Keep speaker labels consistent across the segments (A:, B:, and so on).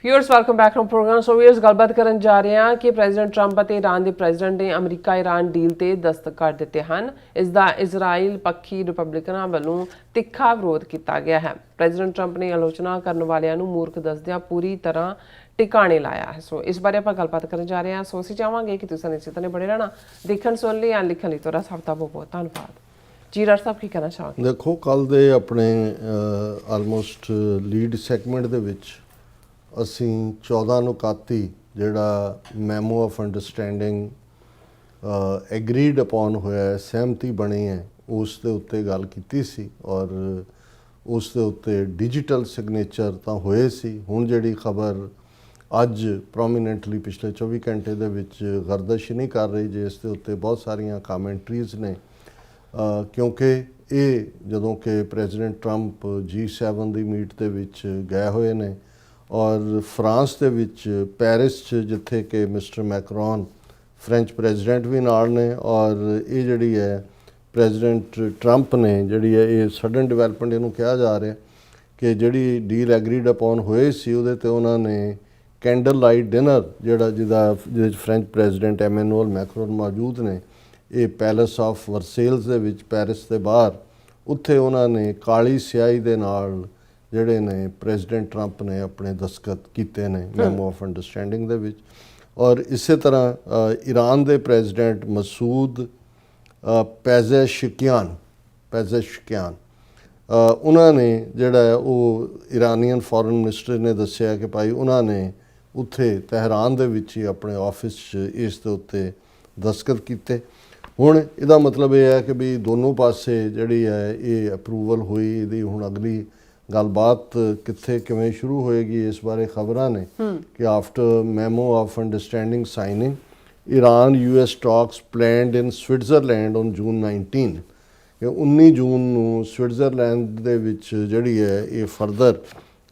A: Viewers welcome back from program. So viewers गलबात करन जा रहे हैं कि प्रेजिडेंट ट्रंप ਅਤੇ ईरान ਦੇ ਪ੍ਰੈਜ਼ੀਡੈਂਟ ਨੇ ਅਮਰੀਕਾ ਈਰਾਨ ਡੀਲ ਤੇ ਦਸਤਖਤ ਕਰ ਦਿੱਤੇ ਹਨ। ਇਸ ਦਾ ਇਜ਼ਰਾਈਲ ਪੱਖੀ ਰਿਪਬਲਿਕਨਾਂ ਵੱਲੋਂ ਤਿੱਖਾ ਵਿਰੋਧ ਕੀਤਾ ਗਿਆ ਹੈ। ਪ੍ਰੈਜ਼ੀਡੈਂਟ ਟਰੰਪ ਨੇ ਆਲੋਚਨਾ ਕਰਨ ਵਾਲਿਆਂ ਨੂੰ ਮੂਰਖ ਦੱਸਦਿਆਂ ਪੂਰੀ ਤਰ੍ਹਾਂ ਟਿਕਾਣੇ ਲਾਇਆ ਹੈ। ਸੋ ਇਸ ਬਾਰੇ ਆਪਾਂ ਗੱਲਬਾਤ ਕਰਨ ਜਾ ਰਹੇ ਹਾਂ। ਸੋ ਅਸੀਂ ਚਾਹਾਂਗੇ ਕਿ ਤੁਸੀਂ ਇਸੇ ਤਰ੍ਹਾਂ ਬਣੇ ਰਹਿਣਾ। ਦੇਖਣ ਸੁਣ ਲਈ ਜਾਂ ਲਿਖਣ ਲਈ ਤੁਹਾਡਾ ਸਭ ਦਾ ਬਹੁਤ ਬਹੁਤ ਧੰਨਵਾਦ। ਜੀ ਡਾਕਟਰ ਸਾਹਿਬ ਕੀ ਕਹਿਣਾ ਚਾਹੋਗੇ?
B: ਦੇਖੋ, ਕੱਲ ਦੇ ਆਪਣੇ ਆਲਮੋਸਟ ਲੀਡ ਸੈਗਮੈਂਟ ਦੇ ਵਿੱਚ ਅਸੀਂ 14 ਨੁਕਾਤੀ ਜਿਹੜਾ memo of understanding agreed upon ਹੋਇਆ, ਸਹਿਮਤੀ ਬਣੀ ਹੈ, ਉਸ ਦੇ ਉੱਤੇ ਗੱਲ ਕੀਤੀ ਸੀ ਔਰ ਉਸ ਦੇ ਉੱਤੇ ਡਿਜੀਟਲ ਸਿਗਨੇਚਰ ਤਾਂ ਹੋਏ ਸੀ। ਹੁਣ ਜਿਹੜੀ ਖਬਰ ਅੱਜ ਪ੍ਰੋਮੀਨੈਂਟਲੀ ਪਿਛਲੇ 24 ਘੰਟੇ ਦੇ ਵਿੱਚ ਗਰਦਸ਼ ਨਹੀਂ ਕਰ ਰਹੀ, ਜਿਸ ਦੇ ਉੱਤੇ ਬਹੁਤ ਸਾਰੀਆਂ ਕਾਮੈਂਟਰੀਜ਼ ਨੇ, ਕਿਉਂਕਿ ਇਹ ਜਦੋਂ ਕਿ ਪ੍ਰੈਜ਼ੀਡੈਂਟ ਟਰੰਪ G7 ਦੀ ਮੀਟ ਦੇ ਵਿੱਚ ਗਏ ਹੋਏ ਨੇ ਔਰ ਫਰਾਂਸ ਦੇ ਵਿੱਚ ਪੈਰਿਸ 'ਚ ਜਿੱਥੇ ਕਿ ਮਿਸਟਰ ਮੈਕਰੋਨ ਫ੍ਰੈਂਚ ਪ੍ਰੈਜ਼ੀਡੈਂਟ ਵੀ ਨਾਲ ਨੇ ਔਰ ਇਹ ਜਿਹੜੀ ਹੈ ਪ੍ਰੈਜ਼ੀਡੈਂਟ ਟਰੰਪ ਨੇ ਜਿਹੜੀ ਹੈ ਇਹ ਸਡਨ ਡਿਵੈਲਪਮੈਂਟ ਇਹਨੂੰ ਕਿਹਾ ਜਾ ਰਿਹਾ ਕਿ ਜਿਹੜੀ ਡੀਲ ਐਗਰੀਡ ਅਪੋਨ ਹੋਏ ਸੀ ਉਹਦੇ 'ਤੇ ਉਹਨਾਂ ਨੇ ਕੈਂਡਲ ਲਾਈਟ ਡਿਨਰ ਜਿਹਦੇ 'ਚ ਫ੍ਰੈਂਚ ਪ੍ਰੈਜ਼ੀਡੈਂਟ ਐਮੈਨੂਅਲ ਮੈਕਰੋਨ ਮੌਜੂਦ ਨੇ, ਇਹ ਪੈਲੇਸ ਆਫ ਵਰਸੇਲਸ ਦੇ ਵਿੱਚ ਪੈਰਿਸ ਦੇ ਬਾਹਰ, ਉੱਥੇ ਉਹਨਾਂ ਨੇ ਕਾਲੀ ਸਿਆਹੀ ਦੇ ਨਾਲ ਜਿਹੜੇ ਨੇ ਪ੍ਰੈਜ਼ੀਡੈਂਟ ਟਰੰਪ ਨੇ ਆਪਣੇ ਦਸਤਖਤ ਕੀਤੇ ਨੇ ਮੈਮੋ ਆਫ ਅੰਡਰਸਟੈਂਡਿੰਗ ਦੇ ਵਿੱਚ। ਔਰ ਇਸੇ ਤਰ੍ਹਾਂ ਈਰਾਨ ਦੇ ਪ੍ਰੈਜ਼ੀਡੈਂਟ ਮਸੂਦ ਪੈਜ਼ੇਸ਼ਕਿਆਨ ਉਹਨਾਂ ਨੇ ਜਿਹੜਾ ਉਹ ਇਰਾਨੀਅਨ ਫੋਰਨ ਮਿਨਿਸਟਰ ਨੇ ਦੱਸਿਆ ਕਿ ਭਾਈ ਉਹਨਾਂ ਨੇ ਉੱਥੇ ਤਹਿਰਾਨ ਦੇ ਵਿੱਚ ਹੀ ਆਪਣੇ ਆਫਿਸ 'ਚ ਇਸ ਦੇ ਉੱਤੇ ਦਸਤਖਤ ਕੀਤੇ। ਹੁਣ ਇਹਦਾ ਮਤਲਬ ਇਹ ਹੈ ਕਿ ਵੀ ਦੋਨੋਂ ਪਾਸੇ ਜਿਹੜੀ ਹੈ ਇਹ ਅਪਰੂਵਲ ਹੋਈ, ਇਹਦੀ ਹੁਣ ਅਗਲੀ ਗੱਲਬਾਤ ਕਿੱਥੇ ਕਿਵੇਂ ਸ਼ੁਰੂ ਹੋਏਗੀ ਇਸ ਬਾਰੇ ਖਬਰਾਂ ਨੇ ਕਿ after memo of understanding signing Iran US talks planned in Switzerland on June 19 19 ਜੂਨ ਨੂੰ ਸਵਿਟਜ਼ਰਲੈਂਡ ਦੇ ਵਿੱਚ ਜਿਹੜੀ ਹੈ ਇਹ ਫਰਦਰ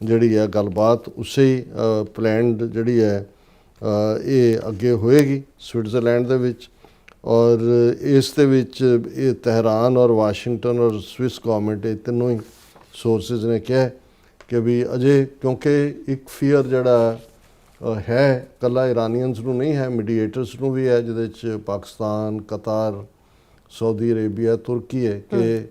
B: ਜਿਹੜੀ ਹੈ ਗੱਲਬਾਤ ਉਸੇ ਪਲੈਨਡ ਜਿਹੜੀ ਹੈ ਇਹ ਅੱਗੇ ਹੋਏਗੀ ਸਵਿਟਜ਼ਰਲੈਂਡ ਦੇ ਵਿੱਚ। ਔਰ ਇਸ ਦੇ ਵਿੱਚ ਇਹ ਤਹਿਰਾਨ ਔਰ ਵਾਸ਼ਿੰਗਟਨ ਔਰ ਸਵਿਸ ਗੌਰਮੈਂਟ ਇਹ ਤਿੰਨੋਂ ਹੀ ਸੋਰਸਿਸ ਨੇ ਕਿਹਾ ਕਿ ਵੀ ਅਜੇ ਕਿਉਂਕਿ ਇੱਕ ਫੀਅਰ ਜਿਹੜਾ ਹੈ ਇਕੱਲਾ ਇਰਾਨੀਅਨਸ ਨੂੰ ਨਹੀਂ ਹੈ, ਮੀਡੀਏਟਰਸ ਨੂੰ ਵੀ ਹੈ, ਜਿਹਦੇ 'ਚ ਪਾਕਿਸਤਾਨ, ਕਤਾਰ, ਸਾਊਦੀ ਅਰੇਬੀਆ, ਤੁਰਕੀ ਹੈ ਕਿ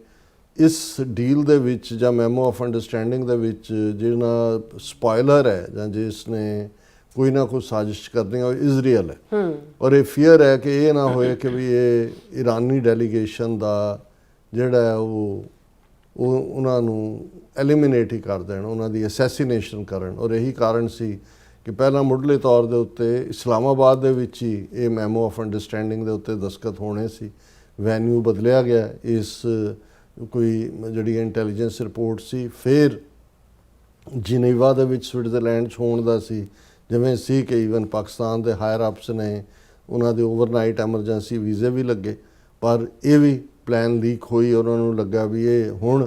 B: ਇਸ ਡੀਲ ਦੇ ਵਿੱਚ ਜਾਂ ਮੈਮੋ ਆਫ ਅੰਡਰਸਟੈਂਡਿੰਗ ਦੇ ਵਿੱਚ ਜਿਹੜਾ ਸਪੋਇਲਰ ਹੈ ਜਾਂ ਜਿਸ ਨੇ ਕੋਈ ਨਾ ਕੋਈ ਸਾਜ਼ਿਸ਼ ਕਰਨੀ ਹੈ ਉਹ ਇਜ਼ਰਾਈਲ ਹੈ। ਔਰ ਇਹ ਫੀਅਰ ਹੈ ਕਿ ਇਹ ਨਾ ਹੋਏ ਕਿ ਵੀ ਇਹ ਇਰਾਨੀ ਡੈਲੀਗੇਸ਼ਨ ਦਾ ਜਿਹੜਾ ਉਹ ਉਹਨਾਂ ਨੂੰ ਐਲੀਮੀਨੇਟ ਹੀ ਕਰ ਦੇਣ, ਉਹਨਾਂ ਦੀ ਅਸੈਸੀਨੇਸ਼ਨ ਕਰਨ। ਔਰ ਇਹੀ ਕਾਰਨ ਸੀ ਕਿ ਪਹਿਲਾਂ ਮੁੱਢਲੇ ਤੌਰ ਦੇ ਉੱਤੇ ਇਸਲਾਮਾਬਾਦ ਦੇ ਵਿੱਚ ਹੀ ਇਹ ਮੈਮੋ ਆਫ ਅੰਡਰਸਟੈਂਡਿੰਗ ਦੇ ਉੱਤੇ ਦਸਤਖਤ ਹੋਣੇ ਸੀ, ਵੈਨਿਊ ਬਦਲਿਆ ਗਿਆ। ਇਸ ਕੋਈ ਜਿਹੜੀ ਇੰਟੈਲੀਜੈਂਸ ਰਿਪੋਰਟ ਸੀ ਫਿਰ ਜਿਨੇਵਾ ਦੇ ਵਿੱਚ ਸਵਿਟਜ਼ਰਲੈਂਡ 'ਚ ਹੋਣ ਦਾ ਸੀ, ਜਿਵੇਂ ਸੀ ਕਿ ਈਵਨ ਪਾਕਿਸਤਾਨ ਦੇ ਹਾਇਰ ਅਪਸ ਨੇ ਉਹਨਾਂ ਦੇ ਓਵਰਨਾਈਟ ਐਮਰਜੈਂਸੀ ਵੀਜ਼ੇ ਵੀ ਲੱਗੇ, ਪਰ ਇਹ ਵੀ ਪਲਾਨ ਲੀਕ ਹੋਈ। ਉਹਨਾਂ ਨੂੰ ਲੱਗਾ ਵੀ ਇਹ ਹੁਣ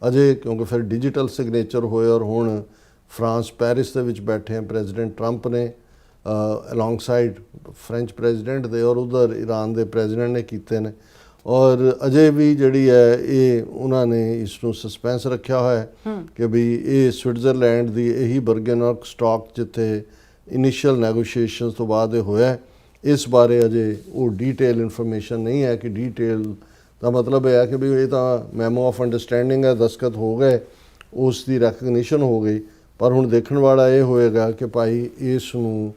B: ਅਜੇ ਕਿਉਂਕਿ ਫਿਰ ਡਿਜੀਟਲ ਸਿਗਨੇਚਰ ਹੋਏ ਔਰ ਹੁਣ ਫਰਾਂਸ ਪੈਰਿਸ ਦੇ ਵਿੱਚ ਬੈਠੇ ਆ ਪ੍ਰੈਜ਼ੀਡੈਂਟ ਟਰੰਪ ਨੇ ਅਲੋਂਗ ਸਾਈਡ ਫ੍ਰੈਂਚ ਪ੍ਰੈਜ਼ੀਡੈਂਟ ਦੇ ਔਰ ਉਧਰ ਈਰਾਨ ਦੇ ਪ੍ਰੈਜ਼ੀਡੈਂਟ ਨੇ ਕੀਤੇ ਨੇ। ਔਰ ਅਜੇ ਵੀ ਜਿਹੜੀ ਹੈ ਇਹ ਉਹਨਾਂ ਨੇ ਇਸ ਨੂੰ ਸਸਪੈਂਸ ਰੱਖਿਆ ਹੋਇਆ ਹੈ ਕਿ ਵੀ ਇਹ ਸਵਿਟਜ਼ਰਲੈਂਡ ਦੀ ਇਹੀ ਬਰਗਨਰਕ ਸਟਾਕ ਜਿੱਥੇ ਇਨੀਸ਼ੀਅਲ ਨੈਗੋਸ਼ੀਏਸ਼ਨਸ ਤੋਂ ਬਾਅਦ ਇਹ ਹੋਇਆ, ਇਸ ਬਾਰੇ ਅਜੇ ਉਹ ਡੀਟੇਲ ਇਨਫੋਰਮੇਸ਼ਨ ਨਹੀਂ ਹੈ ਕਿ ਡੀਟੇਲ ਦਾ ਮਤਲਬ ਇਹ ਹੈ ਕਿ ਵੀ ਇਹ ਤਾਂ ਮੈਮੋ ਆਫ ਅੰਡਰਸਟੈਂਡਿੰਗ ਹੈ, ਦਸਤਖਤ ਹੋ ਗਏ, ਉਸ ਦੀ ਰੈਕਗਨੀਸ਼ਨ ਹੋ ਗਈ, ਪਰ ਹੁਣ ਦੇਖਣ ਵਾਲਾ ਇਹ ਹੋਏਗਾ ਕਿ ਭਾਈ ਇਸ ਨੂੰ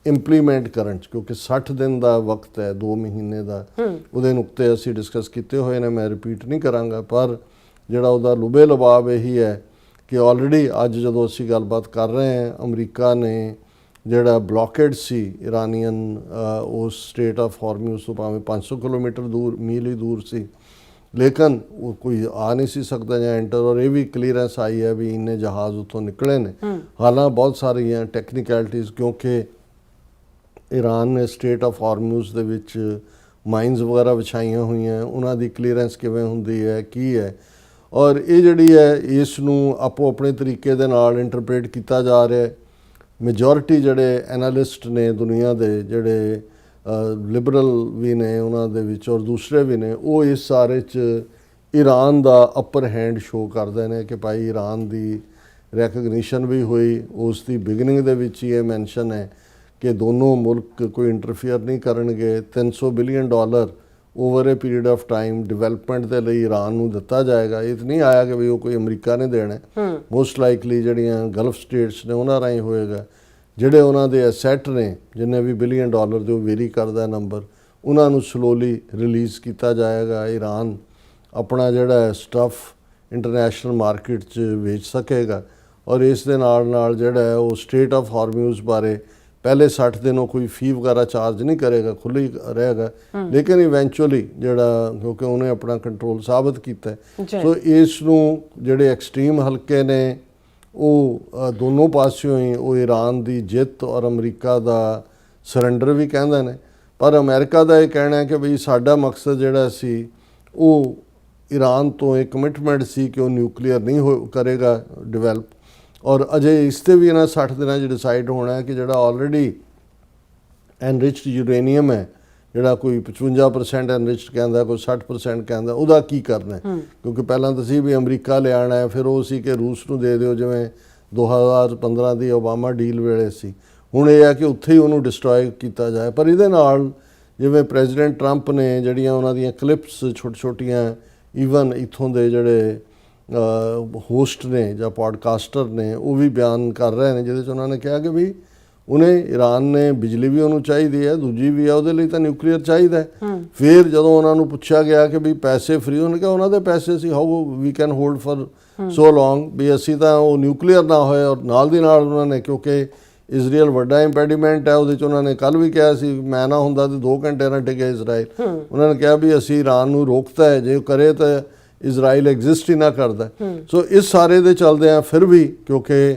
B: ਇੰਪਲੀਮੈਂਟ ਕਰਨ 'ਚ ਕਿਉਂਕਿ 60 ਦਿਨ ਦਾ ਵਕਤ ਹੈ, 2 ਮਹੀਨੇ ਦਾ, ਉਹਦੇ ਨੁਕਤੇ ਅਸੀਂ ਡਿਸਕਸ ਕੀਤੇ ਹੋਏ ਨੇ, ਮੈਂ ਰਿਪੀਟ ਨਹੀਂ ਕਰਾਂਗਾ। ਪਰ ਜਿਹੜਾ ਉਹਦਾ ਲੁਬੇ ਲਬਾਬ ਇਹੀ ਹੈ ਕਿ ਆਲਰੇਡੀ ਅੱਜ ਜਦੋਂ ਅਸੀਂ ਗੱਲਬਾਤ ਕਰ ਰਹੇ ਹਾਂ ਅਮਰੀਕਾ ਨੇ ਜਿਹੜਾ ਬਲੌਕੇਡ ਸੀ ਇਰਾਨੀਅਨ ਉਸ ਸਟੇਟ ਆਫ ਹਾਰਮੂਜ਼ ਤੋਂ ਭਾਵੇਂ 500 ਕਿਲੋਮੀਟਰ ਦੂਰ, ਮੀਲ ਹੀ ਦੂਰ ਸੀ, ਲੇਕਿਨ ਉਹ ਕੋਈ ਆ ਨਹੀਂ ਸੀ ਸਕਦਾ ਜਾਂ ਐਂਟਰ। ਔਰ ਇਹ ਵੀ ਕਲੀਅਰੈਂਸ ਆਈ ਹੈ ਵੀ ਇੰਨੇ ਜਹਾਜ਼ ਉੱਥੋਂ ਨਿਕਲੇ ਨੇ। ਹਾਲਾਂਕਿ ਬਹੁਤ ਸਾਰੀਆਂ ਟੈਕਨੀਕੈਲਿਟੀਜ਼ ਕਿਉਂਕਿ ਈਰਾਨ ਨੇ ਸਟੇਟ ਆਫ ਹਾਰਮੂਜ਼ ਦੇ ਵਿੱਚ ਮਾਈਨਸ ਵਗੈਰਾ ਵਿਛਾਈਆਂ ਹੋਈਆਂ, ਉਹਨਾਂ ਦੀ ਕਲੀਅਰੈਂਸ ਕਿਵੇਂ ਹੁੰਦੀ ਹੈ, ਕੀ ਹੈ। ਔਰ ਇਹ ਜਿਹੜੀ ਹੈ ਇਸ ਨੂੰ ਆਪੋ ਆਪਣੇ ਤਰੀਕੇ ਦੇ ਨਾਲ ਇੰਟਰਪ੍ਰੇਟ ਕੀਤਾ ਜਾ ਰਿਹਾ ਹੈ। ਮੈਜੋਰਿਟੀ ਜਿਹੜੇ ਐਨਾਲਿਸਟ ਨੇ ਦੁਨੀਆ ਦੇ, ਜਿਹੜੇ ਲਿਬਰਲ ਵੀ ਨੇ ਉਹਨਾਂ ਦੇ ਵਿੱਚ ਔਰ ਦੂਸਰੇ ਵੀ ਨੇ, ਉਹ ਇਸ ਸਾਰੇ 'ਚ ਈਰਾਨ ਦਾ ਅਪਰ ਹੈਂਡ ਸ਼ੋ ਕਰਦੇ ਨੇ ਕਿ ਭਾਈ ਈਰਾਨ ਦੀ ਰੈਕਗਨੀਸ਼ਨ ਵੀ ਹੋਈ। ਉਸ ਦੀ ਬਿਗਨਿੰਗ ਦੇ ਵਿੱਚ ਹੀ ਇਹ ਮੈਂਸ਼ਨ ਹੈ ਕਿ ਦੋਨੋਂ ਮੁਲਕ ਕੋਈ ਇੰਟਰਫੀਅਰ ਨਹੀਂ ਕਰਨਗੇ। $300 billion over A period of time development ਦੇ ਲਈ ਈਰਾਨ ਨੂੰ ਦਿੱਤਾ ਜਾਏਗਾ। ਇਹ ਤਾਂ ਨਹੀਂ ਆਇਆ ਕਿ ਵੀ ਉਹ ਕੋਈ ਅਮਰੀਕਾ ਨੇ ਦੇਣਾ, ਮੋਸਟ ਲਾਈਕਲੀ ਜਿਹੜੀਆਂ ਗਲਫ ਸਟੇਟਸ ਨੇ ਉਹਨਾਂ ਰਾਹੀਂ ਹੋਏਗਾ। ਜਿਹੜੇ ਉਹਨਾਂ ਦੇ ਐਸੈਟ ਨੇ ਜਿੰਨੇ ਵੀ $1 ਬਿਲੀਅਨ ਦੇ, ਉਹ ਵੇਰੀ ਕਰਦਾ ਨੰਬਰ, ਉਹਨਾਂ ਨੂੰ ਸਲੋਲੀ ਰਿਲੀਜ਼ ਕੀਤਾ ਜਾਏਗਾ। ਈਰਾਨ ਆਪਣਾ ਜਿਹੜਾ ਸਟੱਫ ਇੰਟਰਨੈਸ਼ਨਲ ਮਾਰਕੀਟ 'ਚ ਵੇਚ ਸਕੇਗਾ ਔਰ ਇਸ ਦੇ ਨਾਲ ਨਾਲ ਜਿਹੜਾ ਹੈ ਉਹ ਸਟੇਟ ਆਫ ਹਾਰਮਿਊਜ਼ ਬਾਰੇ ਪਹਿਲੇ 60 ਦਿਨ ਉਹ ਕੋਈ ਫੀ ਵਗੈਰਾ ਚਾਰਜ ਨਹੀਂ ਕਰੇਗਾ, ਖੁੱਲ੍ਹੀ ਰਹੇਗਾ। ਲੇਕਿਨ ਇਵੈਂਚੁਅਲੀ ਜਿਹੜਾ ਕਿਉਂਕਿ ਉਹਨੇ ਆਪਣਾ ਕੰਟਰੋਲ ਸਾਬਤ ਕੀਤਾ, ਸੋ ਇਸ ਨੂੰ ਜਿਹੜੇ ਐਕਸਟ੍ਰੀਮ ਹਲਕੇ ਨੇ ਉਹ ਦੋਨੋਂ ਪਾਸਿਓਂ ਹੀ ਉਹ ਈਰਾਨ ਦੀ ਜਿੱਤ ਔਰ ਅਮਰੀਕਾ ਦਾ ਸਰੈਂਡਰ ਵੀ ਕਹਿੰਦੇ ਨੇ। ਪਰ ਅਮਰੀਕਾ ਦਾ ਇਹ ਕਹਿਣਾ ਹੈ ਕਿ ਬਈ ਸਾਡਾ ਮਕਸਦ ਜਿਹੜਾ ਸੀ ਉਹ ਈਰਾਨ ਤੋਂ ਇੱਕ ਕਮਿਟਮੈਂਟ ਸੀ ਕਿ ਉਹ ਨਿਊਕਲੀਅਰ ਨਹੀਂ ਕਰੇਗਾ ਡਿਵੈਲਪ, ਔਰ ਅਜੇ ਇਸ 'ਤੇ ਵੀ ਇਹਨਾਂ 60 ਦਿਨਾਂ 'ਚ ਡਿਸਾਈਡ ਹੋਣਾ ਹੈ ਕਿ ਜਿਹੜਾ ਆਲਰੇਡੀ ਐਨਰਿਚਡ ਯੂਰੇਨੀਅਮ ਹੈ, ਜਿਹੜਾ ਕੋਈ 55% ਐਨਰਿਚਡ ਕਹਿੰਦਾ, ਕੋਈ 60% ਕਹਿੰਦਾ, ਉਹਦਾ ਕੀ ਕਰਨਾ ਹੈ। ਕਿਉਂਕਿ ਪਹਿਲਾਂ ਤਾਂ ਸੀ ਵੀ ਅਮਰੀਕਾ ਲਿਆਉਣਾ ਹੈ, ਫਿਰ ਉਹ ਸੀ ਕਿ ਰੂਸ ਨੂੰ ਦੇ ਦਿਓ, ਜਿਵੇਂ 2015 ਦੀ ਓਬਾਮਾ ਡੀਲ ਵੇਲੇ ਸੀ। ਹੁਣ ਇਹ ਹੈ ਕਿ ਉੱਥੇ ਹੀ ਉਹਨੂੰ ਡਿਸਟਰੋਏ ਕੀਤਾ ਜਾਏ। ਪਰ ਇਹਦੇ ਨਾਲ ਜਿਵੇਂ ਪ੍ਰੈਜ਼ੀਡੈਂਟ ਟਰੰਪ ਨੇ ਜਿਹੜੀਆਂ ਉਹਨਾਂ ਦੀਆਂ ਕਲਿੱਪਸ ਛੋਟੀਆਂ ਈਵਨ ਇੱਥੋਂ ਦੇ ਜਿਹੜੇ ਹੋਸਟ ਨੇ ਜਾਂ ਪੋਡਕਾਸਟਰ ਨੇ ਉਹ ਵੀ ਬਿਆਨ ਕਰ ਰਹੇ ਨੇ, ਜਿਹਦੇ 'ਚ ਉਹਨਾਂ ਨੇ ਕਿਹਾ ਕਿ ਵੀ ਉਹਨੇ ਈਰਾਨ ਨੇ ਬਿਜਲੀ ਵੀ ਉਹਨੂੰ ਚਾਹੀਦੀ ਹੈ, ਦੂਜੀ ਵੀ ਹੈ, ਉਹਦੇ ਲਈ ਤਾਂ ਨਿਊਕਲੀਅਰ ਚਾਹੀਦਾ। ਫਿਰ ਜਦੋਂ ਉਹਨਾਂ ਨੂੰ ਪੁੱਛਿਆ ਗਿਆ ਕਿ ਵੀ ਪੈਸੇ ਫ੍ਰੀ, ਉਹਨੇ ਕਿਹਾ ਉਹਨਾਂ ਦੇ ਪੈਸੇ ਸੀ, how we can hold for so long, ਵੀ ਅਸੀਂ ਤਾਂ ਉਹ ਨਿਊਕਲੀਅਰ ਨਾ ਹੋਏ। ਔਰ ਨਾਲ ਦੀ ਨਾਲ ਉਹਨਾਂ ਨੇ, ਕਿਉਂਕਿ ਇਜ਼ਰਾਈਲ ਵੱਡਾ ਇੰਪੈਡੀਮੈਂਟ ਹੈ, ਉਹਦੇ 'ਚ ਉਹਨਾਂ ਨੇ ਕੱਲ੍ਹ ਵੀ ਕਿਹਾ ਸੀ ਮੈਂ ਨਾ ਹੁੰਦਾ ਤਾਂ 2 ਘੰਟੇ ਨਾਲ ਟਿਕਿਆ ਇਜ਼ਰਾਈਲ। ਉਹਨਾਂ ਨੇ ਕਿਹਾ ਵੀ ਅਸੀਂ ਈਰਾਨ ਨੂੰ ਰੋਕਤਾ ਹੈ, ਜੇ ਕਰੇ ਤਾਂ ਇਜ਼ਰਾਈਲ ਐਗਜ਼ਿਸਟ ਹੀ ਨਾ ਕਰਦਾ। ਸੋ ਇਸ ਸਾਰੇ ਦੇ ਚੱਲਦਿਆਂ ਫਿਰ ਵੀ ਕਿਉਂਕਿ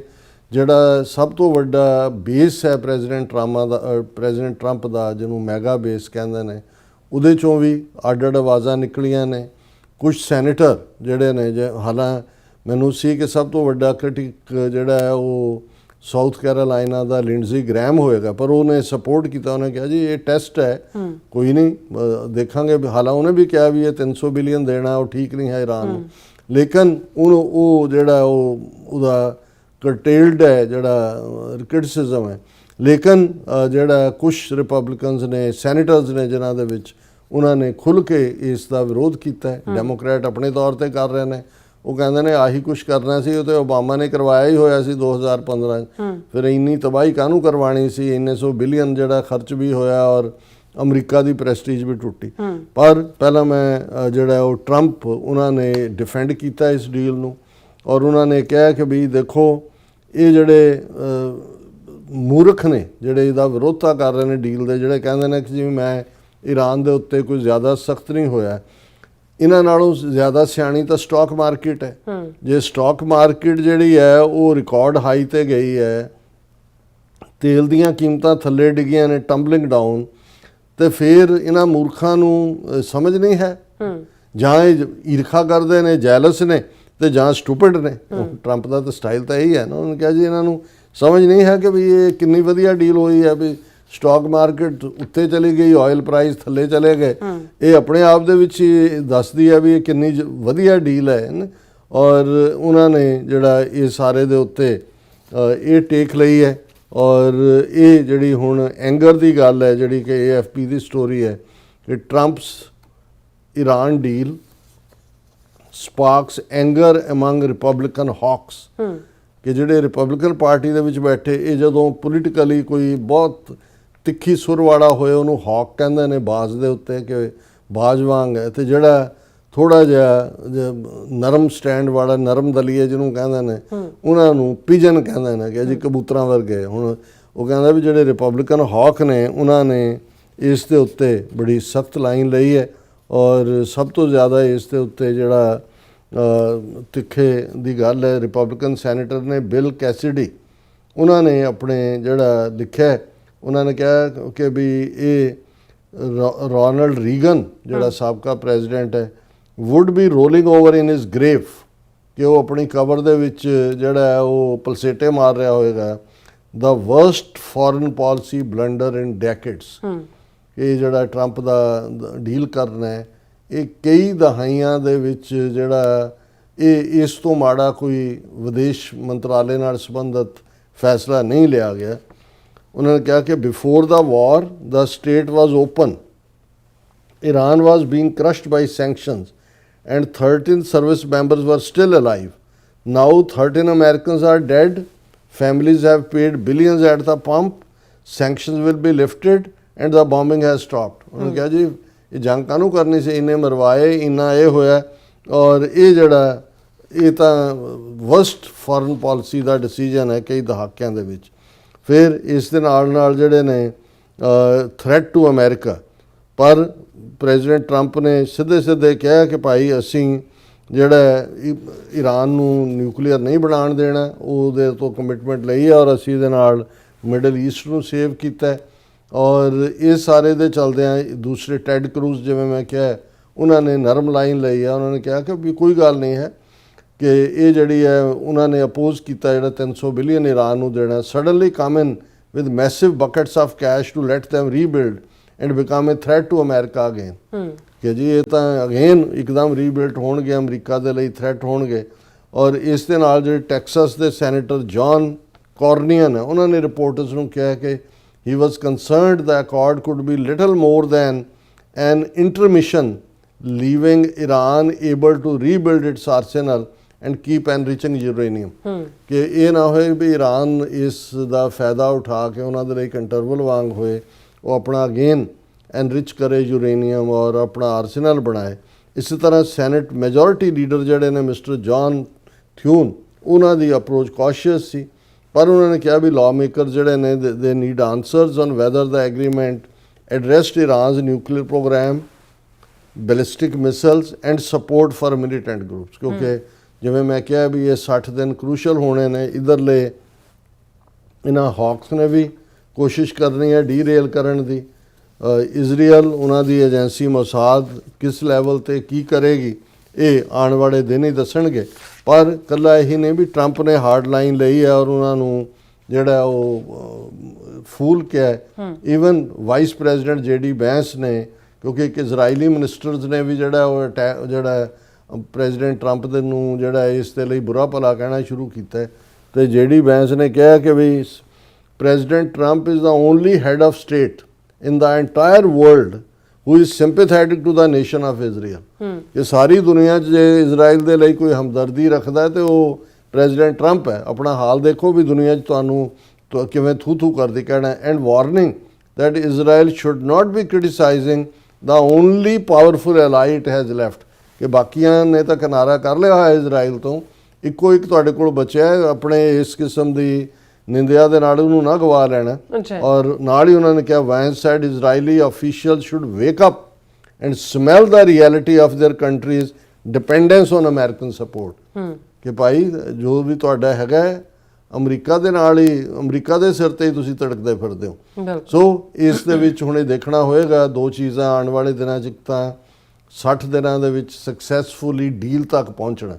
B: ਜਿਹੜਾ ਸਭ ਤੋਂ ਵੱਡਾ ਬੇਸ ਹੈ ਪ੍ਰੈਜ਼ੀਡੈਂਟ ਟਰੰਪ ਦਾ, ਜਿਹਨੂੰ ਮੈਗਾ ਬੇਸ ਕਹਿੰਦੇ ਨੇ, ਉਹਦੇ 'ਚੋਂ ਵੀ ਅੱਡ ਆਵਾਜ਼ਾਂ ਨਿਕਲੀਆਂ ਨੇ। ਕੁਝ ਸੈਨੇਟਰ ਜਿਹੜੇ ਨੇ, ਹਾਲਾਂ ਮੈਨੂੰ ਸੀ ਕਿ ਸਭ ਤੋਂ ਵੱਡਾ ਕ੍ਰਿਟਿਕ ਜਿਹੜਾ ਹੈ ਉਹ ਸਾਊਥ ਕੈਰੋਲਾਈਨਾ ਦਾ ਲਿੰਡਜ਼ੀ ਗ੍ਰੈਮ ਹੋਏਗਾ, ਪਰ ਉਹਨੇ ਸਪੋਰਟ ਕੀਤਾ। ਉਹਨੇ ਕਿਹਾ ਜੀ ਇਹ ਟੈਸਟ ਹੈ, ਕੋਈ ਨਹੀਂ ਦੇਖਾਂਗੇ। ਹਾਲਾਂ ਉਹਨੇ ਵੀ ਕਿਹਾ ਵੀ ਇਹ 300 ਬਿਲੀਅਨ ਦੇਣਾ ਉਹ ਠੀਕ ਨਹੀਂ ਹੈ ਈਰਾਨ ਨੂੰ, ਲੇਕਿਨ ਉਹ ਜਿਹੜਾ ਉਹਦਾ ਕਰਟੇਲਡ ਹੈ ਜਿਹੜਾ ਕ੍ਰਿਟਿਸਿਜ਼ਮ ਹੈ। ਲੇਕਿਨ ਜਿਹੜਾ ਕੁਝ ਰਿਪਬਲਿਕਨਸ ਨੇ, ਸੈਨੇਟਰਸ ਨੇ ਜਿਨ੍ਹਾਂ ਦੇ ਵਿੱਚ, ਉਹਨਾਂ ਨੇ ਖੁੱਲ੍ਹ ਕੇ ਇਸ ਦਾ ਵਿਰੋਧ ਕੀਤਾ ਹੈ। ਡੈਮੋਕ੍ਰੈਟ ਆਪਣੇ ਤੌਰ 'ਤੇ ਕਰ ਰਹੇ ਨੇ, ਉਹ ਕਹਿੰਦੇ ਨੇ ਆਹੀ ਕੁਛ ਕਰਨਾ ਸੀ, ਉਹ ਤਾਂ ਓਬਾਮਾ ਨੇ ਕਰਵਾਇਆ ਹੀ ਹੋਇਆ ਸੀ 2015 'ਚ। ਫਿਰ ਇੰਨੀ ਤਬਾਹੀ ਕਾਹਨੂੰ ਕਰਵਾਉਣੀ ਸੀ, ਇੰਨੇ 100 ਬਿਲੀਅਨ ਜਿਹੜਾ ਖਰਚ ਵੀ ਹੋਇਆ ਔਰ ਅਮਰੀਕਾ ਦੀ ਪ੍ਰੈਸਟੀਜ ਵੀ ਟੁੱਟੀ। ਪਰ ਪਹਿਲਾਂ ਮੈਂ ਜਿਹੜਾ ਉਹ ਟਰੰਪ, ਉਹਨਾਂ ਨੇ ਡਿਫੈਂਡ ਕੀਤਾ ਇਸ ਡੀਲ ਨੂੰ, ਔਰ ਉਹਨਾਂ ਨੇ ਕਿਹਾ ਕਿ ਵੀ ਦੇਖੋ ਇਹ ਜਿਹੜੇ ਮੂਰਖ ਨੇ ਜਿਹੜੇ ਇਹਦਾ ਵਿਰੋਧਤਾ ਕਰ ਰਹੇ ਨੇ ਡੀਲ ਦੇ, ਜਿਹੜੇ ਕਹਿੰਦੇ ਨੇ ਕਿ ਜਿਵੇਂ ਮੈਂ ਈਰਾਨ ਦੇ ਉੱਤੇ ਕੋਈ ਜ਼ਿਆਦਾ ਸਖਤ ਨਹੀਂ ਹੋਇਆ, ਇਹਨਾਂ ਨਾਲੋਂ ਜ਼ਿਆਦਾ ਸਿਆਣੀ ਤਾਂ ਸਟਾਕ ਮਾਰਕੀਟ ਹੈ। ਜੇ ਸਟਾਕ ਮਾਰਕੀਟ ਜਿਹੜੀ ਹੈ ਉਹ ਰਿਕਾਰਡ ਹਾਈ ਤੇ ਗਈ ਹੈ, ਤੇਲ ਦੀਆਂ ਕੀਮਤਾਂ ਥੱਲੇ ਡਿੱਗੀਆਂ ਨੇ, ਟੰਬਲਿੰਗ ਡਾਊਨ, ਤੇ ਫਿਰ ਇਹਨਾਂ ਮੂਰਖਾਂ ਨੂੰ ਸਮਝ ਨਹੀਂ ਹੈ। ਜਾਂ ਇਹ ਈਰਖਾ ਕਰਦੇ ਨੇ, ਜੈਲਸ ਨੇ, ਤੇ ਜਾਂ ਸਟੂਪਿਡ ਨੇ। ਟਰੰਪ ਦਾ ਤਾਂ ਸਟਾਈਲ ਤਾਂ ਇਹੀ ਹੈ ਨਾ। ਉਹਨੇ ਕਿਹਾ ਜੀ ਇਹਨਾਂ ਨੂੰ ਸਮਝ ਨਹੀਂ ਹੈ ਕਿ ਵੀ ਇਹ ਕਿੰਨੀ ਵਧੀਆ ਡੀਲ ਹੋਈ ਹੈ, ਵੀ ਸਟਾਕ ਮਾਰਕੀਟ ਉੱਤੇ ਚਲੀ ਗਈ, ਆਇਲ ਪ੍ਰਾਈਸ ਥੱਲੇ ਚਲੇ ਗਏ। ਇਹ ਆਪਣੇ ਆਪ ਦੇ ਵਿੱਚ ਹੀ ਦੱਸਦੀ ਹੈ ਵੀ ਇਹ ਕਿੰਨੀ ਵਧੀਆ ਡੀਲ ਹੈ। ਔਰ ਉਹਨਾਂ ਨੇ ਜਿਹੜਾ ਇਹ ਸਾਰੇ ਦੇ ਉੱਤੇ ਇਹ ਟੇਕ ਲਈ ਹੈ। ਔਰ ਇਹ ਜਿਹੜੀ ਹੁਣ ਐਂਗਰ ਦੀ ਗੱਲ ਹੈ, ਜਿਹੜੀ ਕਿ AFP ਦੀ ਸਟੋਰੀ ਹੈ ਕਿ Trump's Iran deal sparks anger among Republican hawks, ਕਿ ਜਿਹੜੇ ਰਿਪਬਲਿਕਨ ਪਾਰਟੀ ਦੇ ਵਿੱਚ ਬੈਠੇ, ਇਹ ਜਦੋਂ ਪੋਲੀਟੀਕਲੀ ਕੋਈ ਬਹੁਤ ਤਿੱਖੀ ਸੁਰ ਵਾਲਾ ਹੋਏ ਉਹਨੂੰ ਹੌਕ ਕਹਿੰਦੇ ਨੇ, ਬਾਜ਼ ਦੇ ਉੱਤੇ, ਕਿ ਬਾਜ਼ ਵਾਂਗ ਹੈ। ਤੇ ਜਿਹੜਾ ਥੋੜਾ ਜਿਹਾ ਨਰਮ ਸਟੈਂਡ ਵਾਲਾ, ਨਰਮ ਦਲੀਏ ਜਿਹਨੂੰ ਕਹਿੰਦੇ ਨੇ, ਉਹਨਾਂ ਨੂੰ ਪਿਜਨ ਕਹਿੰਦੇ ਨੇ, ਕਿ ਜੀ ਕਬੂਤਰਾਂ ਵਰਗੇ। ਹੁਣ ਉਹ ਕਹਿੰਦਾ ਵੀ ਜਿਹੜੇ ਰਿਪਬਲਿਕਨ ਹੌਕ ਨੇ ਉਹਨਾਂ ਨੇ ਇਸ ਦੇ ਉੱਤੇ ਬੜੀ ਸਖਤ ਲਾਈਨ ਲਈ ਹੈ। ਔਰ ਸਭ ਤੋਂ ਜ਼ਿਆਦਾ ਇਸ ਦੇ ਉੱਤੇ ਜਿਹੜਾ ਤਿੱਖੇ ਦੀ ਗੱਲ ਹੈ, ਰਿਪਬਲਿਕਨ ਸੈਨੇਟਰ ਨੇ ਬਿਲ ਕੈਸਿਡੀ, ਉਹਨਾਂ ਨੇ ਆਪਣੇ ਜਿਹੜਾ ਲਿਖਿਆ, ਉਹਨਾਂ ਨੇ ਕਿਹਾ ਕਿ ਵੀ ਇਹ ਰੋਨਾਲਡ ਰੀਗਨ ਜਿਹੜਾ ਸਾਬਕਾ ਪ੍ਰੈਜ਼ੀਡੈਂਟ ਹੈ ਵੁੱਡ ਬੀ ਰੋਲਿੰਗ ਓਵਰ ਇਨ ਹਿਸ ਗ੍ਰੇਵ, ਕਿ ਉਹ ਆਪਣੀ ਕਬਰ ਦੇ ਵਿੱਚ ਜਿਹੜਾ ਹੈ ਉਹ ਪਲਸੇਟੇ ਮਾਰ ਰਿਹਾ ਹੋਏਗਾ। The worst foreign policy blunder in decades, ਇਹ ਜਿਹੜਾ ਟਰੰਪ ਦਾ ਡੀਲ ਕਰਨਾ ਹੈ, ਇਹ ਕਈ ਦਹਾਈਆਂ ਦੇ ਵਿੱਚ ਜਿਹੜਾ ਇਹ ਇਸ ਤੋਂ ਮਾੜਾ ਕੋਈ ਵਿਦੇਸ਼ ਮੰਤਰਾਲੇ ਨਾਲ ਸੰਬੰਧਿਤ ਫੈਸਲਾ ਨਹੀਂ ਲਿਆ ਗਿਆ। ਉਹਨਾਂ ਨੇ ਕਿਹਾ ਕਿ before the war the state was open, Iran was being crushed by sanctions and 13 service members were still alive. Now 13 Americans are dead. Families have paid billions at the pump. Sanctions will be lifted and the bombing has stopped. ਉਹਨਾਂ ਕਿਹਾ ਜੀ ਇਹ ਜੰਗ ਕਾਹਨੂੰ ਕਰਨੀ ਸੀ, ਇੰਨੇ ਮਰਵਾਏ, ਇੰਨਾ ਇਹ ਹੋਇਆ, ਔਰ ਇਹ ਜਿਹੜਾ ਇਹ ਤਾਂ ਵਰਸਟ ਫੋਰਨ ਪਾਲਿਸੀ ਦਾ ਡਿਸੀਜਨ ਹੈ ਕਈ ਦਹਾਕਿਆਂ ਦੇ ਵਿੱਚ। ਫਿਰ ਇਸ ਦੇ ਨਾਲ ਜਿਹੜੇ ਨੇ ਥ੍ਰੈਟ ਟੂ ਅਮਰੀਕਾ, ਪਰ ਪ੍ਰੈਜ਼ੀਡੈਂਟ ਟਰੰਪ ਨੇ ਸਿੱਧੇ ਕਿਹਾ ਕਿ ਭਾਈ ਅਸੀਂ ਜਿਹੜਾ ਈਰਾਨ ਨੂੰ ਨਿਊਕਲੀਅਰ ਨਹੀਂ ਬਣਾਉਣ ਦੇਣਾ, ਉਹਦੇ ਤੋਂ ਕਮਿਟਮੈਂਟ ਲਈ ਹੈ, ਔਰ ਅਸੀਂ ਇਹਦੇ ਨਾਲ ਮਿਡਲ ਈਸਟ ਨੂੰ ਸੇਵ ਕੀਤਾ ਹੈ। ਔਰ ਇਹ ਸਾਰੇ ਦੇ ਚਲਦਿਆਂ ਦੂਸਰੇ ਟੈਡ ਕਰੂਜ਼, ਜਿਵੇਂ ਮੈਂ ਕਿਹਾ, ਉਹਨਾਂ ਨੇ ਨਰਮ ਲਾਈਨ ਲਈ ਹੈ। ਉਹਨਾਂ ਨੇ ਕਿਹਾ ਕਿ ਵੀ ਕੋਈ ਗੱਲ ਨਹੀਂ ਹੈ ਕਿ ਇਹ ਜਿਹੜੀ ਹੈ ਉਹਨਾਂ ਨੇ ਅਪੋਜ਼ ਕੀਤਾ ਜਿਹੜਾ 300 ਬਿਲੀਅਨ ਈਰਾਨ ਨੂੰ ਦੇਣਾ। Suddenly come in with massive buckets of cash to let them rebuild and become a threat to America again, ਕਿ ਜੀ ਇਹ ਤਾਂ ਅਗੇਨ ਇੱਕਦਮ ਰੀਬਿਲਡ ਹੋਣਗੇ, ਅਮਰੀਕਾ ਦੇ ਲਈ ਥ੍ਰੈਟ ਹੋਣਗੇ। ਔਰ ਇਸ ਦੇ ਨਾਲ ਜਿਹੜੇ ਟੈਕਸਸ ਦੇ ਸੈਨੇਟਰ ਜੌਨ ਕੋਰਨੀਅਨ ਹੈ, ਉਹਨਾਂ ਨੇ ਰਿਪੋਰਟਰਸ ਨੂੰ ਕਿਹਾ ਕਿ he was concerned the accord could be little more than an intermission, leaving Iran able to rebuild its arsenal and keep enriching uranium. ਕਿ ਇਹ ਨਾ ਹੋਏ ਵੀ ਈਰਾਨ ਇਸ ਦਾ ਫਾਇਦਾ ਉਠਾ ਕੇ ਉਹਨਾਂ ਦੇ ਲਈ ਇੱਕ ਇੰਟਰਵਲ ਵਾਂਗ ਹੋਏ, ਉਹ ਆਪਣਾ ਅਗੇਨ ਐਨਰਿਚ ਕਰੇ ਯੂਰੇਨੀਅਮ ਔਰ ਆਪਣਾ ਆਰਸੈਨਲ ਬਣਾਏ। ਇਸੇ ਤਰ੍ਹਾਂ ਸੈਨੇਟ ਮੈਜੋਰਿਟੀ ਲੀਡਰ ਜਿਹੜੇ ਨੇ ਮਿਸਟਰ ਜੌਨ ਥਿਊਨ, ਉਹਨਾਂ ਦੀ ਅਪਰੋਚ ਕੌਸ਼ੀਅਸ ਸੀ, ਪਰ ਉਹਨਾਂ ਨੇ ਕਿਹਾ ਵੀ ਲਾਅ ਮੇਕਰ ਜਿਹੜੇ ਨੇ they need answers on whether the agreement addressed Iran's nuclear programme, ballistic missiles and support for militant groups. ਕਿਉਂਕਿ ਜਿਵੇਂ ਮੈਂ ਕਿਹਾ ਵੀ ਇਹ 60 ਦਿਨ ਕਰੂਸ਼ਲ ਹੋਣੇ ਨੇ। ਇੱਧਰਲੇ ਇਹਨਾਂ ਹੌਕਸ ਨੇ ਵੀ ਕੋਸ਼ਿਸ਼ ਕਰਨੀ ਹੈ ਡੀਰੇਲ ਕਰਨ ਦੀ। ਇਜ਼ਰਾਈਲ ਉਹਨਾਂ ਦੀ ਏਜੰਸੀ ਮੋਸਾਦ ਕਿਸ ਲੈਵਲ ਤੇ ਕੀ ਕਰੇਗੀ ਇਹ ਆਉਣ ਵਾਲੇ ਦਿਨ ਹੀ ਦੱਸਣਗੇ। ਪਰ ਇਕੱਲਾ ਇਹੀ ਨਹੀਂ ਵੀ ਟਰੰਪ ਨੇ ਹਾਰਡ ਲਾਈਨ ਲਈ ਹੈ ਔਰ ਉਹਨਾਂ ਨੂੰ ਜਿਹੜਾ ਉਹ ਫੂਲ ਕਿਹਾ ਹੈ। ਈਵਨ ਵਾਈਸ ਪ੍ਰੈਜ਼ੀਡੈਂਟ JD ਵੈਂਸ ਨੇ, ਕਿਉਂਕਿ ਇੱਕ ਇਜ਼ਰਾਈਲੀ ਮਿਨਿਸਟਰਸ ਨੇ ਵੀ ਜਿਹੜਾ ਉਹ ਜਿਹੜਾ ਪ੍ਰੈਜ਼ੀਡੈਂਟ ਟਰੰਪ ਦੇ ਨੂੰ ਜਿਹੜਾ ਇਸ ਦੇ ਲਈ ਬੁਰਾ ਭਲਾ ਕਹਿਣਾ ਸ਼ੁਰੂ ਕੀਤਾ ਹੈ। ਤੇ JD ਵੈਂਸ ਨੇ ਕਿਹਾ ਕਿ ਵੀ President Trump is the only head of state in the entire world who is sympathetic to the nation of Israel। ਇਹ ਸਾਰੀ ਦੁਨੀਆ 'ਚ ਜੇ ਇਜ਼ਰਾਈਲ ਦੇ ਲਈ ਕੋਈ ਹਮਦਰਦੀ ਰੱਖਦਾ ਤੇ ਉਹ ਪ੍ਰੈਜ਼ੀਡੈਂਟ ਟਰੰਪ ਹੈ। ਆਪਣਾ ਹਾਲ ਦੇਖੋ ਵੀ ਦੁਨੀਆ 'ਚ ਤੁਹਾਨੂੰ ਕਿਵੇਂ ਥੂ ਕਰਦੀ ਕਹਿਣਾ। And warning that Israel should not be criticizing the only powerful ally it has left, ਕਿ ਬਾਕੀਆਂ ਨੇ ਤਾਂ ਕਿਨਾਰਾ ਕਰ ਲਿਆ ਹੋਇਆ ਇਜ਼ਰਾਈਲ ਤੋਂ, ਇੱਕੋ ਇੱਕ ਤੁਹਾਡੇ ਕੋਲ ਬਚਿਆ ਹੈ। ਆਪਣੇ ਇਸ ਕਿਸਮ ਦੀ ਨਿੰਦਿਆ ਦੇ ਨਾਲ ਉਹਨੂੰ ਨਾ ਗਵਾ ਲੈਣਾ। ਔਰ ਨਾਲ ਹੀ ਉਹਨਾਂ ਨੇ ਕਿਹਾ Vance said Israeli official should wake up and smell the reality of their country's dependence on American support, ਕਿ ਭਾਈ ਜੋ ਵੀ ਤੁਹਾਡਾ ਹੈਗਾ ਅਮਰੀਕਾ ਦੇ ਨਾਲ ਹੀ, ਅਮਰੀਕਾ ਦੇ ਸਿਰ ਤੇ ਹੀ ਤੁਸੀਂ ਤੜਕਦੇ ਫਿਰਦੇ ਹੋ। ਸੋ ਇਸ ਦੇ ਵਿੱਚ ਹੁਣ ਇਹ ਦੇਖਣਾ ਹੋਏਗਾ ਦੋ ਚੀਜ਼ਾਂ ਆਉਣ ਵਾਲੇ ਦਿਨਾਂ 'ਚ। ਇੱਕ ਤਾਂ 60 ਦਿਨਾਂ ਦੇ ਵਿੱਚ ਸਕਸੈਸਫੁਲੀ ਡੀਲ ਤੱਕ ਪਹੁੰਚਣਾ,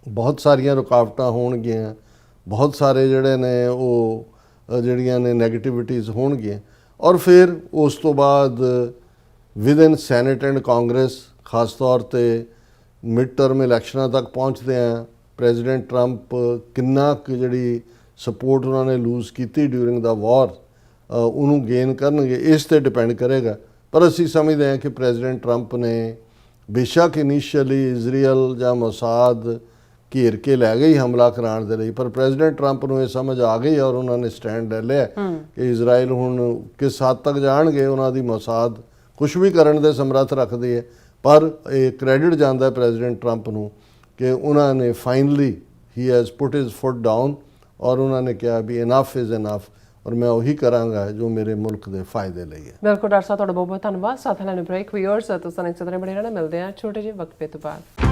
B: ਬਹੁਤ ਸਾਰੀਆਂ ਰੁਕਾਵਟਾਂ ਹੋਣਗੀਆਂ, ਬਹੁਤ ਸਾਰੇ ਜਿਹੜੇ ਨੇ ਉਹ ਜਿਹੜੀਆਂ ਨੇ ਨੈਗੇਟਿਵਿਟੀਜ਼ ਹੋਣਗੀਆਂ। ਔਰ ਫਿਰ ਉਸ ਤੋਂ ਬਾਅਦ ਵਿਦਨ ਸੈਨੇਟ ਐਂਡ ਕਾਂਗਰਸ, ਖਾਸ ਤੌਰ ਤੇ ਮਿਡ ਟਰਮ ਇਲੈਕਸ਼ਨਾਂ ਤੱਕ ਪਹੁੰਚਦੇ ਆ, ਪ੍ਰੈਜ਼ੀਡੈਂਟ ਟਰੰਪ ਕਿੰਨਾ ਕੁ ਜਿਹੜੀ ਸਪੋਰਟ ਉਹਨਾਂ ਨੇ ਲੂਜ਼ ਕੀਤੀ ਡਿਊਰਿੰਗ ਦਾ ਵਾਰ ਉਹਨੂੰ ਗੇਨ ਕਰਨਗੇ, ਇਸ ਤੇ ਡਿਪੈਂਡ ਕਰੇਗਾ। ਪਰ ਅਸੀਂ ਸਮਝਦੇ ਹਾਂ ਕਿ ਪ੍ਰੈਜ਼ੀਡੈਂਟ ਟਰੰਪ ਨੇ ਬੇਸ਼ੱਕ ਇਨੀਸ਼ੀਅਲੀ ਇਜ਼ਰਾਈਲ ਜਾਂ ਮੋਸਾਦ ਘੇਰ ਕੇ ਲੈ ਗਈ ਹਮਲਾ ਕਰਾਉਣ ਦੇ ਲਈ, ਪਰ ਪ੍ਰੈਜ਼ੀਡੈਂਟ ਟਰੰਪ ਨੂੰ ਇਹ ਸਮਝ ਆ ਗਈ ਔਰ ਉਹਨਾਂ ਨੇ ਸਟੈਂਡ ਲੈ ਲਿਆ ਕਿ ਇਜ਼ਰਾਈਲ ਹੁਣ ਕਿਸ ਹੱਦ ਤੱਕ ਜਾਣਗੇ। ਉਹਨਾਂ ਦੀ ਮੋਸਾਦ ਕੁਝ ਵੀ ਕਰਨ ਦੇ ਸਮਰੱਥ ਰੱਖਦੀ ਹੈ, ਪਰ ਇਹ ਕ੍ਰੈਡਿਟ ਜਾਂਦਾ ਪ੍ਰੈਜ਼ੀਡੈਂਟ ਟਰੰਪ ਨੂੰ ਕਿ ਉਹਨਾਂ ਨੇ finally he has put his foot down ਔਰ ਉਹਨਾਂ ਨੇ ਕਿਹਾ ਵੀ ਇਨਫ ਇਜ਼ ਇਨਫ ਔਰ ਮੈਂ ਉਹੀ ਕਰਾਂਗਾ ਜੋ ਮੇਰੇ ਮੁਲਕ ਦੇ ਫਾਇਦੇ ਲਈ ਹੈ।
A: ਬਿਲਕੁਲ ਡਾਕਟਰ ਸਾਹਿਬ, ਤੁਹਾਡਾ ਬਹੁਤ ਬਹੁਤ ਧੰਨਵਾਦ। ਸਾਥ ਲੈਣ ਬ੍ਰੇਕ ਵੀਅਰਸ ਤੁਸੀਂ ਇਸੇ ਤਰ੍ਹਾਂ ਬਣੇ ਰਹਿਣਾ, ਮਿਲਦੇ ਆ ਛੋਟੇ ਜਿਹੇ ਵਕਫੇ ਤੋਂ ਬਾਅਦ।